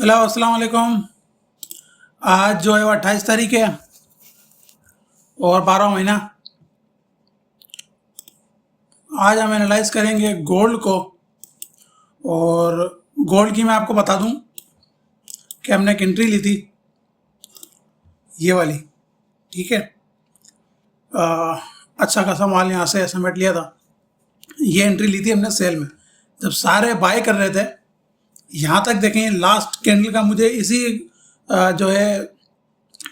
Hello अस्सलाम वालेकुम। आज जो है वो 28 तारीख है और 12वां महीना। आज हम एनालाइज करेंगे गोल्ड को। और गोल्ड की मैं आपको बता दूं कि हमने एक एंट्री ली थी, ये वाली। ठीक है, अच्छा खासा माल यहाँ से समेट लिया था। ये एंट्री ली थी हमने सेल में, जब सारे बाय कर रहे थे। यहाँ तक देखें, लास्ट कैंडल का मुझे इसी जो है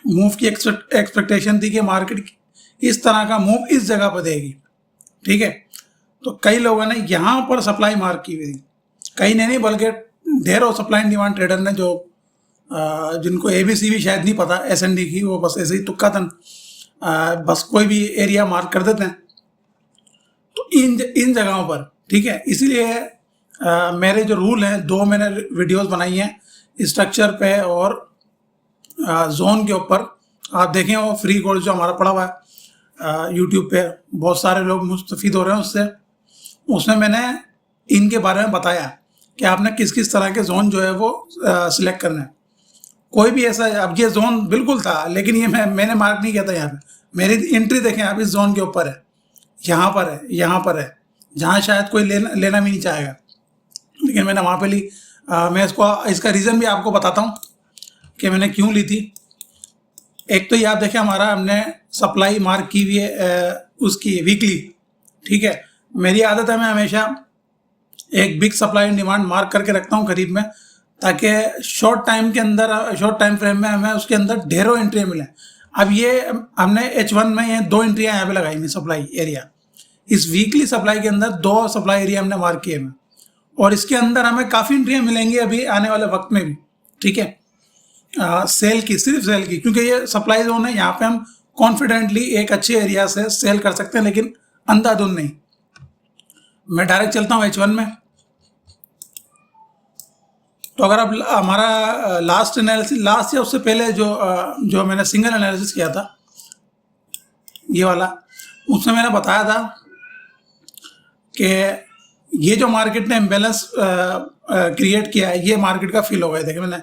मूव की एक्सपेक्टेशन थी कि मार्केट इस तरह का मूव इस जगह पर देगी। ठीक है, तो कई लोगों ने यहाँ पर सप्लाई मार्क की हुई थी, कई ने नहीं बल्कि ढेरों सप्लाई एंड डिमांड ट्रेडर ने, जो जिनको ABC भी शायद नहीं पता SND की, वो बस ऐसे ही तुक्का तन बस कोई भी एरिया मार्क कर देते हैं तो इन जगहों पर। ठीक है, इसीलिए मेरे जो रूल हैं, 2 मैंने वीडियोस बनाई हैं स्ट्रक्चर पे और जोन के ऊपर। आप देखें वो फ्री कोर्स जो हमारा पड़ा हुआ है यूट्यूब पे, बहुत सारे लोग मुस्तफ़ीद हो रहे हैं उससे। उसमें मैंने इनके बारे में बताया कि आपने किस किस तरह के जोन जो है वो सिलेक्ट करना है। कोई भी ऐसा, अब ये जोन बिल्कुल था लेकिन ये मैंने मार्क नहीं किया था। यहाँ पे मेरी एंट्री देखें आप, इस जोन के ऊपर है, यहाँ पर है, यहाँ पर है, जहाँ शायद कोई लेना भी नहीं चाहेगा, लेकिन मैंने वहाँ पे ली। मैं इसका रीज़न भी आपको बताता हूँ कि मैंने क्यों ली थी। एक तो ये आप देखें, हमारा हमने सप्लाई मार्क की हुई है उसकी वीकली। ठीक है, मेरी आदत है मैं हमेशा एक big supply and demand mark करके रखता हूँ करीब में, ताकि शॉर्ट टाइम के अंदर, शॉर्ट टाइम फ्रेम में हमें उसके अंदर ढेरों एंट्रियाँ मिलें। अब ये हमने H1 में ये 2 एंट्रियाँ यहाँ पे लगाई हुई सप्लाई एरिया। इस वीकली सप्लाई के अंदर 2 सप्लाई एरिया हमने मार्क किए हैं और इसके अंदर हमें काफ़ी एंट्रियाँ मिलेंगी अभी आने वाले वक्त में भी। ठीक है, सेल की, सिर्फ सेल की, क्योंकि ये सप्लाई जोन है। यहाँ पे हम कॉन्फिडेंटली एक अच्छे एरिया से सेल कर सकते हैं, लेकिन अंधाधुंध नहीं। मैं डायरेक्ट चलता हूँ H1 में। तो अगर आप हमारा लास्ट एनालिसिस, लास्ट या उससे पहले जो मैंने सिंगल एनालिसिस किया था, ये वाला, उसमें मैंने बताया था कि ये जो मार्केट ने इम्बेलेंस क्रिएट किया है, ये मार्केट का फिल होगा। देखिए मैंने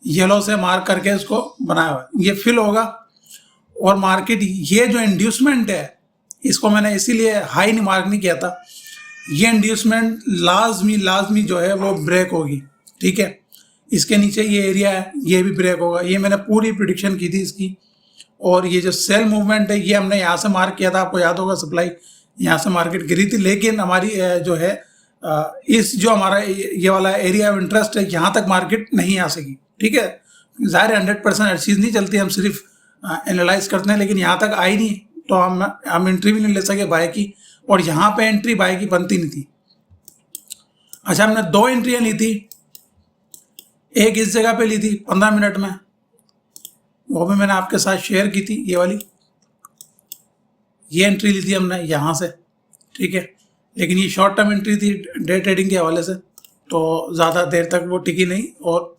येलो से मार्क करके इसको बनाया हुआ है, ये फिल होगा। और मार्केट, ये जो इंड्यूसमेंट है, इसको मैंने इसीलिए हाई नहीं मार्क नहीं किया था। ये इंड्यूसमेंट लाजमी जो है वो ब्रेक होगी। ठीक है, इसके नीचे ये एरिया है, ये भी ब्रेक होगा। ये मैंने पूरी प्रिडिक्शन की थी इसकी। और ये जो सेल मूवमेंट है, ये हमने यहाँ से मार्क किया था, आपको याद होगा, सप्लाई यहाँ से मार्केट गिरी थी, लेकिन हमारी जो है इस जो हमारा ये वाला एरिया ऑफ इंटरेस्ट है, यहाँ तक मार्केट नहीं आ सकी। ठीक है, ज़ाहिर 100% हर चीज़ नहीं चलती, हम सिर्फ एनालाइज करते हैं, लेकिन यहाँ तक आई नहीं तो हम एंट्री भी नहीं ले सके बाय की, और यहाँ पे एंट्री बाय की बनती नहीं थी। अच्छा, हमने 2 एंट्रियाँ ली थी, एक इस जगह पे ली थी 15 मिनट में, वो भी मैंने आपके साथ शेयर की थी, ये वाली। ये एंट्री ली थी हमने यहाँ से। ठीक है, लेकिन ये शॉर्ट टर्म एंट्री थी डे ट्रेडिंग के हवाले से, तो ज़्यादा देर तक वो टिकी नहीं और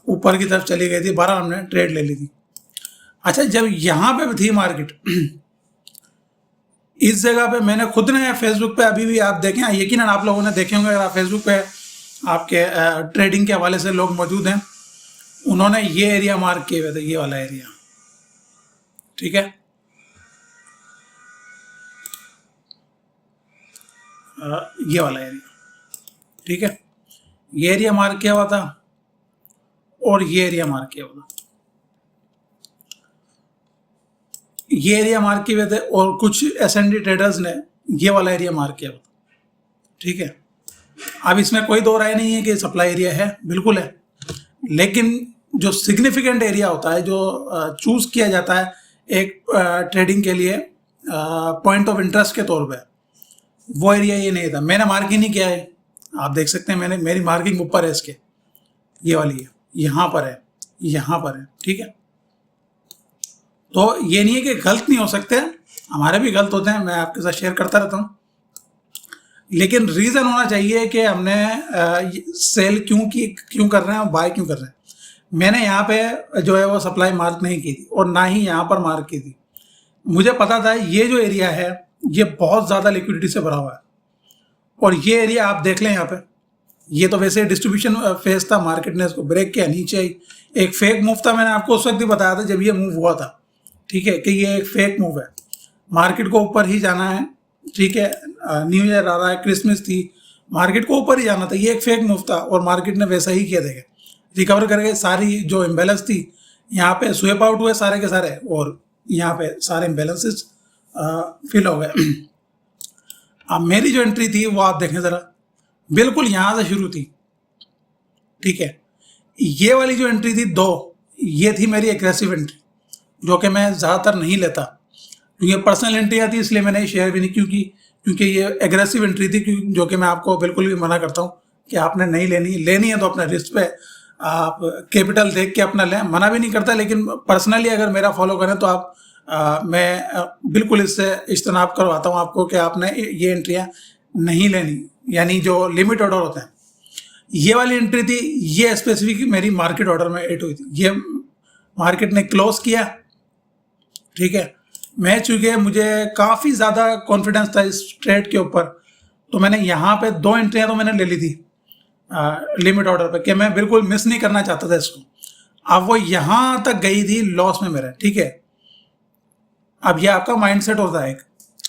ऊपर की तरफ चली गई थी। 12 हमने ट्रेड ले ली थी। अच्छा, जब यहाँ पे थी मार्केट, इस जगह पे मैंने खुद ने फेसबुक पे, अभी भी आप देखें, यकीनन आप लोगों ने देखे होंगे, अगर आप फेसबुक पे आपके ट्रेडिंग के हवाले से लोग मौजूद हैं, उन्होंने ये एरिया मार्क किए हुए थे, ये वाला एरिया। ठीक है, ये वाला एरिया। ठीक है, ये एरिया मार्क किया हुआ था और ये एरिया मार्क किया हुआ था। ये एरिया मार्क किए हुए थे और कुछ SND ट्रेडर्स ने ये वाला एरिया मार्क किया हुआ था। ठीक है, अब इसमें कोई दो राय नहीं है कि सप्लाई एरिया है, बिल्कुल है, लेकिन जो सिग्निफिकेंट एरिया होता है, जो चूज़ किया जाता है एक ट्रेडिंग के लिए पॉइंट ऑफ इंटरेस्ट के तौर पे, वो एरिया ये नहीं था। मैंने मार्क ही नहीं किया है, आप देख सकते हैं, मेरी मार्किंग ऊपर है इसके, ये वाली है, यहाँ पर है, यहाँ पर है। ठीक है, तो ये नहीं है कि गलत नहीं हो सकते, हमारे भी गलत होते हैं, मैं आपके साथ शेयर करता रहता हूँ, लेकिन रीज़न होना चाहिए कि हमने सेल क्यों कर रहे हैं और बाय क्यों कर रहे हैं। मैंने यहाँ पे जो है वो सप्लाई मार्क नहीं की थी और ना ही यहाँ पर मार्क की थी। मुझे पता था ये जो एरिया है ये बहुत ज़्यादा लिक्विडिटी से भरा हुआ है, और ये एरिया आप देख लें यहाँ पे, ये तो वैसे डिस्ट्रीब्यूशन फेज था, मार्केट ने इसको ब्रेक किया, नीचे आई। एक फेक मूव था, मैंने आपको उस वक्त ही बताया था जब ये मूव हुआ था, ठीक है, कि ये एक फेक मूव है, मार्केट को ऊपर ही जाना है, ठीक है। न्यू ईयर आ रहा है, क्रिसमस थी, मार्केट को ऊपर ही जाना था, ये एक फेक मूव था और मार्केट ने वैसा ही किया। देखे रिकवर करके सारी जो इम्बेलेंस थी यहाँ पे स्वेप आउट हुए सारे के सारे, और यहाँ पे सारे इम्बेलेंसेस फिल हो गए। अब मेरी जो एंट्री थी वो आप देखें ज़रा, बिल्कुल यहाँ से शुरू थी, ठीक है। ये वाली जो एंट्री थी 2, ये थी मेरी एग्रेसिव एंट्री, जो कि मैं ज़्यादातर नहीं लेता, क्योंकि पर्सनल एंट्री आती है, इसलिए मैंने शेयर भी नहीं, क्योंकि ये एग्रेसिव एंट्री थी, जो कि मैं आपको बिल्कुल भी मना करता हूँ कि आपने नहीं लेनी है तो अपने रिस्क पे आप कैपिटल देख के अपना लें, मना भी नहीं करता। लेकिन पर्सनली अगर मेरा फॉलो करें तो आप मैं बिल्कुल इससे इज्तनाब करवाता हूँ आपको कि आपने ये एंट्रियाँ नहीं लेनी, यानी जो लिमिट ऑर्डर होते हैं। ये वाली एंट्री थी, ये स्पेसिफिक मेरी मार्केट ऑर्डर में एड हुई थी। ये मार्केट ने क्लोज किया, ठीक है। मैं चूँकि मुझे काफ़ी ज़्यादा कॉन्फिडेंस था इस ट्रेड के ऊपर, तो मैंने यहाँ पे 2 एंट्रियाँ तो मैंने ले ली थी लिमिट ऑर्डर पे, कि मैं बिल्कुल मिस नहीं करना चाहता था इसको। अब वो यहाँ तक गई थी लॉस में मेरा, ठीक है। अब ये आपका माइंडसेट होता है,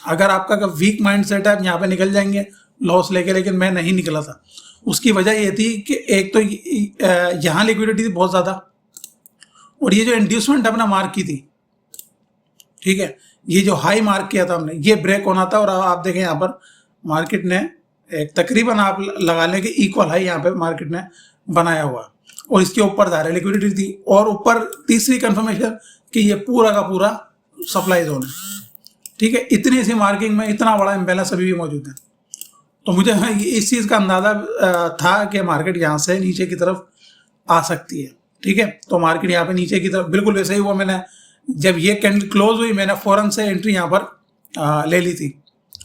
अगर आपका वीक माइंडसेट है आप यहाँ पे निकल जाएंगे लॉस लेके, लेकिन मैं नहीं निकला था। उसकी वजह ये थी कि एक तो यहाँ लिक्विडिटी थी बहुत ज़्यादा, और ये जो इंड्यूसमेंट हमने मार्क की थी, ठीक है, ये जो हाई मार्क किया था हमने, ये ब्रेक होना था। और आप देखें यहाँ पर मार्केट ने एक तकरीबन आप लगा लें कि इक्वल हाई यहाँ पे मार्केट ने बनाया हुआ, और इसके ऊपर ज़्यादा लिक्विडिटी थी, और ऊपर तीसरी कंफर्मेशन कि ये पूरा का पूरा सप्लाई जोन है, ठीक है। इतनी सी मार्किंग में इतना बड़ा इम्बैलेंस अभी भी मौजूद है, तो मुझे इस चीज़ का अंदाज़ा था कि मार्केट यहाँ से नीचे की तरफ आ सकती है, ठीक है। तो मार्केट यहाँ पे नीचे की तरफ बिल्कुल वैसे ही हुआ। मैंने जब ये कैंडल क्लोज हुई, मैंने फ़ौरन से एंट्री यहाँ पर ले ली थी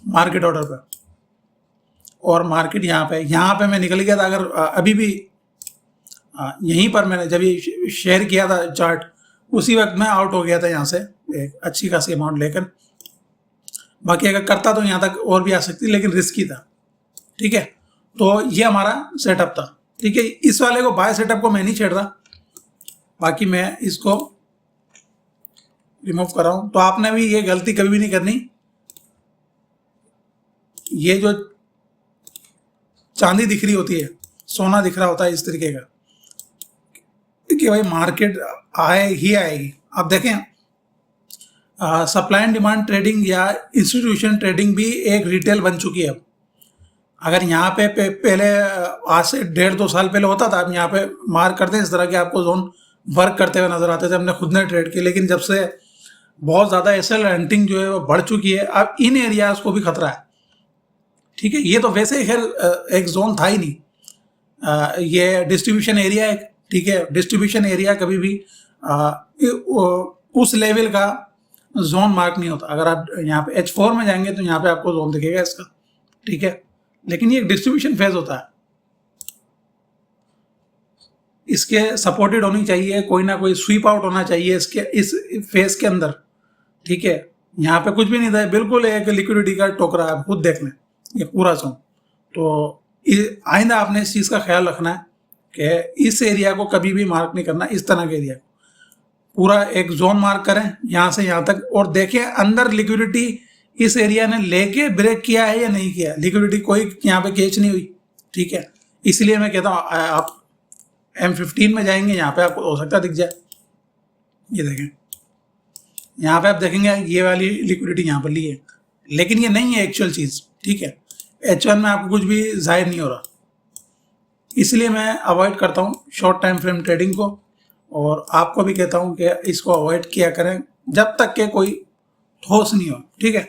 मार्केट ऑर्डर पर, और मार्केट यहाँ पे मैं निकल गया था। अगर अभी भी यहीं पर मैंने जब ये शेयर किया था चार्ट, उसी वक्त मैं आउट हो गया था यहाँ से एक अच्छी खासी अमाउंट लेकर। बाकी अगर करता तो यहाँ तक और भी आ सकती, लेकिन रिस्की था, ठीक है। तो ये हमारा सेटअप था, ठीक है। इस वाले को बाय सेटअप को मैं नहीं छेड़ रहा, बाकी मैं इसको रिमूव कर रहा हूँ। तो आपने भी ये गलती कभी भी नहीं करनी। ये जो चांदी दिख रही होती है, सोना दिख रहा होता है इस तरीके का, कि भाई मार्केट आए ही आएगी। अब देखें सप्लाई एंड डिमांड ट्रेडिंग या इंस्टीट्यूशन ट्रेडिंग भी एक रिटेल बन चुकी है अब। अगर यहाँ पे पहले आज से 1.5-2 साल पहले होता था, अब यहाँ पे मार्क करते हैं इस तरह के आपको जोन वर्क करते हुए नजर आते थे, हमने खुद ने ट्रेड किए। लेकिन जब से बहुत ज़्यादा एसएल हंटिंग जो है वो बढ़ चुकी है, अब इन एरियाज को भी खतरा है, ठीक है। ये तो वैसे ही खैर एक जोन था ही नहीं, ये डिस्ट्रीब्यूशन एरिया है, ठीक है। डिस्ट्रीब्यूशन एरिया कभी भी उस लेवल का जोन मार्क नहीं होता। अगर आप यहाँ पे H4 में जाएंगे तो यहाँ पे आपको जोन दिखेगा इसका, ठीक है। लेकिन ये एक डिस्ट्रीब्यूशन फेज होता है, इसके सपोर्टेड होनी चाहिए, कोई ना कोई स्वीप आउट होना चाहिए इसके इस फेज के अंदर, ठीक है। यहाँ पे कुछ भी नहीं था, बिल्कुल एक लिक्विडिटी का टोकरा है, खुद देख लें ये पूरा जोन। तो आइंदा आपने इस चीज़ का ख्याल रखना है कि इस एरिया को कभी भी मार्क नहीं करना, इस तरह के एरिया को पूरा एक जोन मार्क करें यहाँ से यहाँ तक, और देखें अंदर लिक्विडिटी इस एरिया ने लेके ब्रेक किया है या नहीं किया। लिक्विडिटी कोई यहाँ पे कैच नहीं हुई, ठीक है। इसलिए मैं कहता हूँ आप M15 में जाएंगे, यहाँ पे आपको हो सकता है दिख जाए। ये देखें यहाँ पे आप देखेंगे ये वाली लिक्विडिटी यहाँ पर ली है, लेकिन ये नहीं है एक्चुअल चीज़, ठीक है। H1 में आपको कुछ भी जाहिर नहीं हो रहा, इसलिए मैं अवॉइड करता हूँ शॉर्ट टाइम फ्रेम ट्रेडिंग को, और आपको भी कहता हूँ कि इसको अवॉइड किया करें जब तक के कोई ठोस नहीं हो, ठीक है।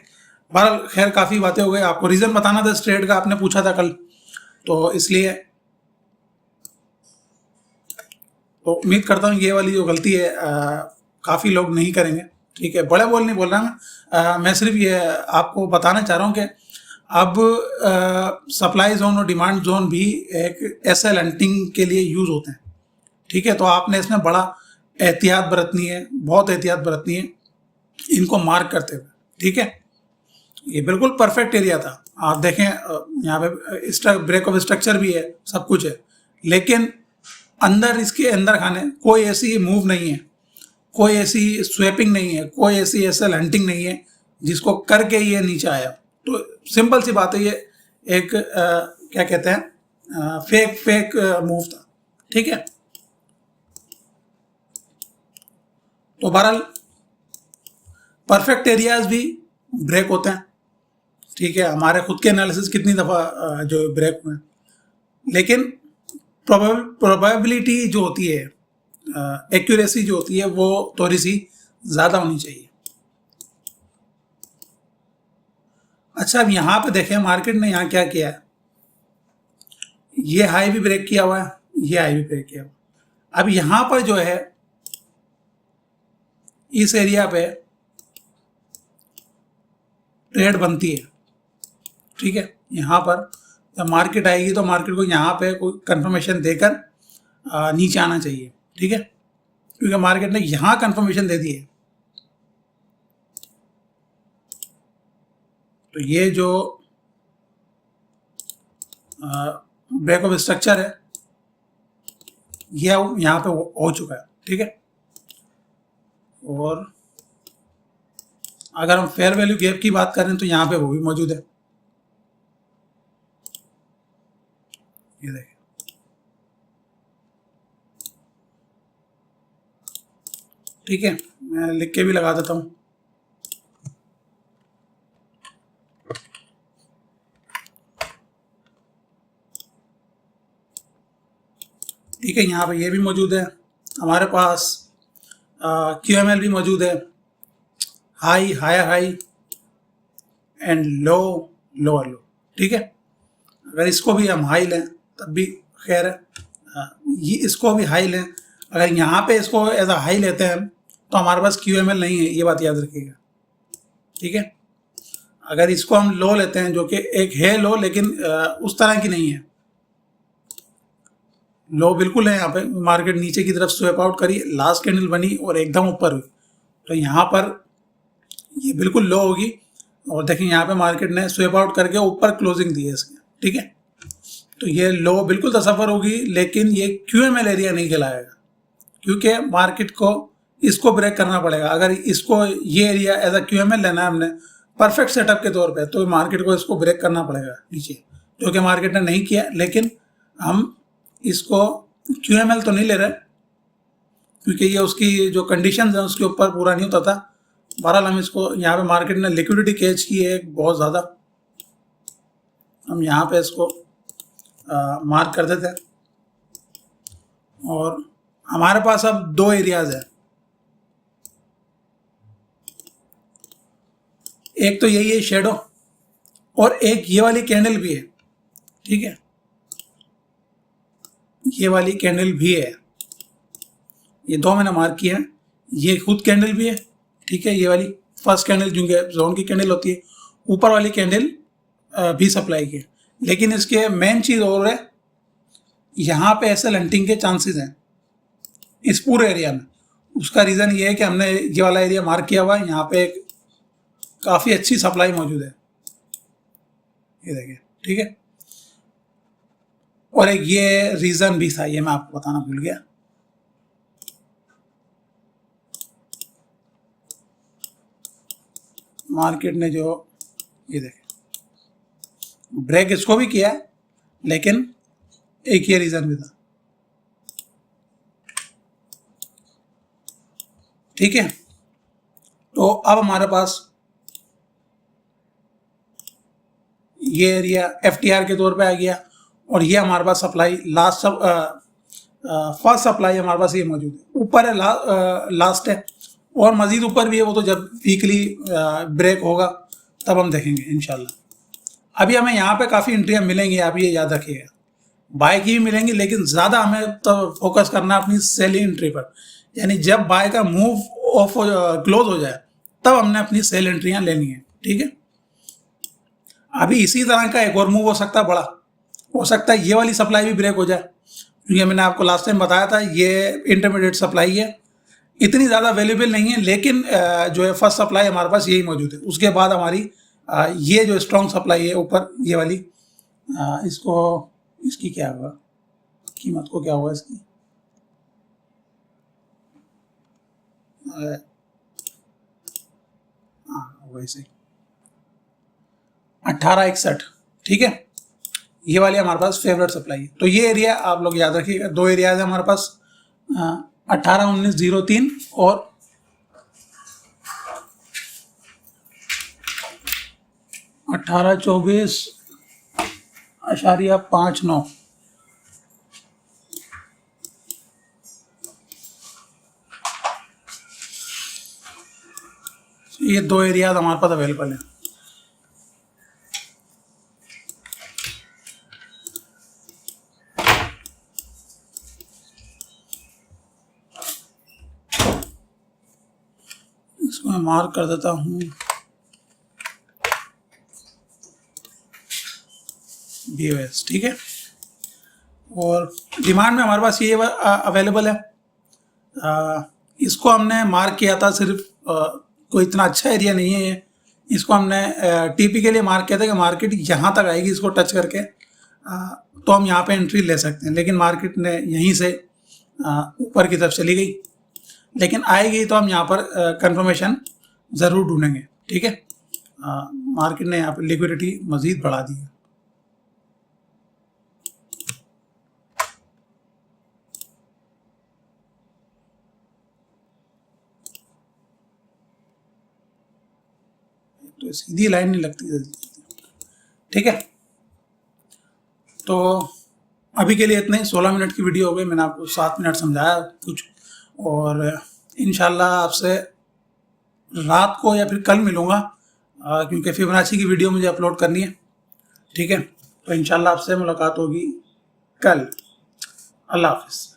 बहरहाल खैर काफ़ी बातें हो गई, आपको रीज़न बताना था इस ट्रेड का, आपने पूछा था कल, तो इसलिए तो उम्मीद करता हूँ ये वाली जो गलती है काफ़ी लोग नहीं करेंगे, ठीक है। बड़े बोल नहीं बोल रहा मैं सिर्फ ये आपको बताना चाह रहा हूँ कि अब सप्लाई जोन और डिमांड जोन भी एक एसएल हंटिंग के लिए यूज़ होते हैं, ठीक है। तो आपने इसमें बड़ा एहतियात बरतनी है, बहुत एहतियात बरतनी है इनको मार्क करते हुए, ठीक है। ये बिल्कुल परफेक्ट एरिया था। आप देखें यहाँ पे ब्रेक ऑफ स्ट्रक्चर भी है, सब कुछ है, लेकिन अंदर इसके अंदर खाने कोई ऐसी मूव नहीं है, कोई ऐसी स्वेपिंग नहीं है, कोई ऐसी एसएल हंटिंग नहीं है जिसको करके ये नीचे आया। तो सिंपल सी बात है, ये एक क्या कहते हैं फेक मूव था। ठीक है, तो बहरहाल परफेक्ट एरियाज भी ब्रेक होते हैं। ठीक है, हमारे खुद के एनालिसिस कितनी दफ़ा जो ब्रेक हुए, लेकिन प्रोबेबिलिटी जो होती है, एक्यूरेसी जो होती है, वो थोड़ी सी ज़्यादा होनी चाहिए। अच्छा, अब यहाँ पे देखें मार्केट ने यहाँ क्या किया है, ये हाई भी ब्रेक किया हुआ है, ये हाई भी ब्रेक किया हुआ है। अब यहाँ पर जो है इस एरिया पे ट्रेड बनती है। ठीक है, यहाँ पर जब मार्केट आएगी तो मार्केट को यहाँ पे कोई कंफर्मेशन देकर नीचे आना चाहिए। ठीक है, क्योंकि मार्केट ने यहाँ कंफर्मेशन दे दी है, तो ये जो ब्रेक ऑफ स्ट्रक्चर है ये यहाँ पे हो चुका है। ठीक है, और अगर हम फेयर वैल्यू गैप की बात करें तो यहाँ पे वो भी मौजूद है। ये देखें, ठीक है, मैं लिख के भी लगा देता हूँ। ठीक है, यहाँ पे ये भी मौजूद है, हमारे पास QML भी मौजूद है, high higher high and low lower low. ठीक है, अगर इसको भी हम हाई लें तब भी खैर है, ये इसको भी हाई लें, अगर यहाँ पे इसको एज अ हाई लेते हैं तो हमारे पास QML नहीं है, ये बात याद रखिएगा। ठीक है, अगर इसको हम लो लेते हैं जो कि एक है लो, लेकिन उस तरह की नहीं है, लो बिल्कुल है। यहाँ पे मार्केट नीचे की तरफ स्वेप आउट करी, लास्ट कैंडल बनी और एकदम ऊपर हुई, तो यहाँ पर ये बिल्कुल लो होगी। और देखिए यहाँ पे मार्केट ने स्वेप आउट करके ऊपर क्लोजिंग दी है इसके। ठीक है, तो ये लो बिल्कुल तसव्वुर होगी, लेकिन ये QML एरिया नहीं कहलाएगा, क्योंकि मार्केट को इसको ब्रेक करना पड़ेगा। अगर इसको ये एरिया एज अ QML लेना है हमने परफेक्ट सेटअप के तौर पे, तो मार्केट को इसको ब्रेक करना पड़ेगा नीचे, जो कि मार्केट ने नहीं किया। लेकिन हम इसको QML तो नहीं ले रहे, क्योंकि ये उसकी जो कंडीशंस हैं उसके ऊपर पूरा नहीं होता था। बहरहाल हम इसको, यहाँ पे मार्केट ने लिक्विडिटी कैच की है बहुत ज़्यादा, हम यहाँ पे इसको मार्क कर देते हैं। और हमारे पास अब दो एरियाज हैं, एक तो यही है शेडो, और एक ये वाली कैंडल भी है। ठीक है, ये वाली कैंडल भी है, ये दो मैंने मार्क किए हैं। ये खुद कैंडल भी है। ठीक है, ये वाली फर्स्ट कैंडल जो जोन की कैंडल होती है, ऊपर वाली कैंडल भी सप्लाई की है। लेकिन इसके मेन चीज़ और है, यहाँ पे ऐसे हंटिंग के चांसेस हैं इस पूरे एरिया में। उसका रीज़न ये है कि हमने ये वाला एरिया मार्क किया हुआ है, यहाँ पे एक काफ़ी अच्छी सप्लाई मौजूद है, ये देखिए। ठीक है, और एक ये रीज़न भी था, ये मैं आपको बताना भूल गया। मार्केट ने जो ये देखें ब्रेक इसको भी किया है, लेकिन एक ये रीज़न भी था। ठीक है, तो अब हमारे पास ये एरिया FTR के तौर पे आ गया, और ये हमारे पास सप्लाई लास्ट फर्स्ट सप्लाई हमारे पास ये मौजूद है, ऊपर है लास्ट है, और मज़ीद ऊपर भी है, वो तो जब वीकली ब्रेक होगा तब हम देखेंगे इंशाल्लाह। अभी हमें यहाँ पे काफ़ी एंट्रियाँ मिलेंगी, आप ये याद रखिएगा, बाय की भी मिलेंगी, लेकिन ज़्यादा हमें तो फोकस करना अपनी सेलिंग एंट्री पर। यानी जब बाय का मूव ऑफ क्लोज हो जाए तब हमने अपनी सेल एंट्रियाँ लेनी है। ठीक है, अभी इसी तरह का एक और मूव हो सकता है, बड़ा हो सकता है ये वाली सप्लाई भी ब्रेक हो जाए, क्योंकि मैंने आपको लास्ट टाइम बताया था ये इंटरमीडिएट सप्लाई है, इतनी ज़्यादा अवेलेबल नहीं है, लेकिन जो है फर्स्ट सप्लाई हमारे पास यही मौजूद है। उसके बाद हमारी ये जो स्ट्रॉन्ग सप्लाई है ऊपर ये वाली, इसको इसकी क्या होगा, कीमत को क्या होगा इसकी, हाँ वैसे 1861, ठीक है। ये वाली हमारे पास फेवरेट सप्लाई है। तो ये एरिया आप लोग याद रखिएगा, दो एरियाज है हमारे पास, 18-19-03 और 18-24.59। ये दो एरियाज हमारे पास अवेलेबल है। इसको मैं मार्क कर देता हूँ, BOS, ठीक है। और डिमांड में हमारे पास ये अवेलेबल है। इसको हमने मार्क किया था, सिर्फ कोई इतना अच्छा एरिया नहीं है ये, इसको हमने TP के लिए मार्क किया था कि मार्केट यहाँ तक आएगी इसको टच करके तो हम यहाँ पे एंट्री ले सकते हैं, लेकिन मार्केट ने यहीं से ऊपर की तरफ चली गई, लेकिन आएगी तो हम यहाँ पर कंफर्मेशन ज़रूर ढूंढेंगे, ठीक है। मार्केट ने यहाँ पर लिक्विडिटी मज़ीद बढ़ा दी है। तो सीधी लाइन नहीं लगती जल्दी, ठीक है। तो अभी के लिए इतना ही, 16 मिनट की वीडियो हो गई, मैंने आपको 7 मिनट समझाया कुछ, और इंशाल्लाह आपसे रात को या फिर कल मिलूँगा, क्योंकि फिबोनाची की वीडियो मुझे अपलोड करनी है, ठीक है। तो इंशाल्लाह आपसे मुलाकात होगी कल। अल्लाह हाफ़िज़।